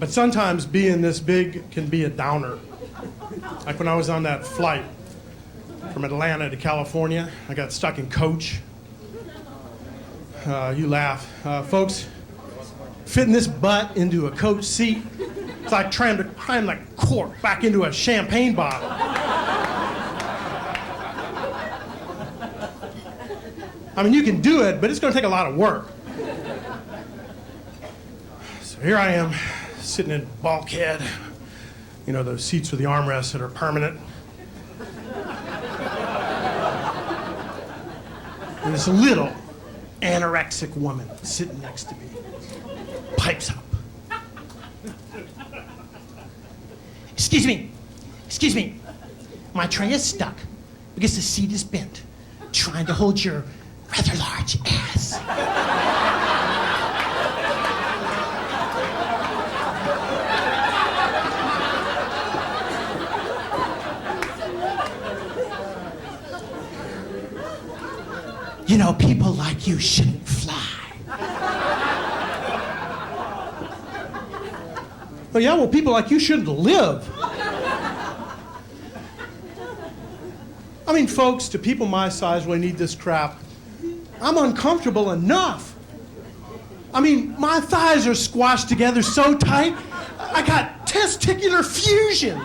But sometimes being this big can be a downer. Like when I was on that flight from Atlanta to California, I got stuck in coach. You laugh. Folks, fitting this butt into a coach seat, it's like trying to climb like cork back into a champagne bottle. I mean, you can do it, but it's going to take a lot of work. So here I am, sitting in bulkhead. You know, those seats with the armrests that are permanent. And this little anorexic woman sitting next to me pipes up. Excuse me. My tray is stuck because the seat is bent, trying to hold your rather large ass. You know, people like you shouldn't fly. Oh yeah, well, people like you shouldn't live. I mean, folks, to people my size really need this crap. I'm uncomfortable enough. I mean, my thighs are squashed together so tight, I got testicular fusion.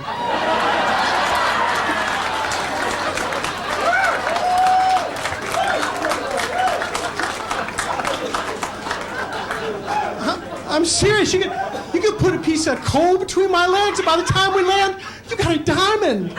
I'm serious. You could put a piece of coal between my legs, and by the time we land, you got a diamond.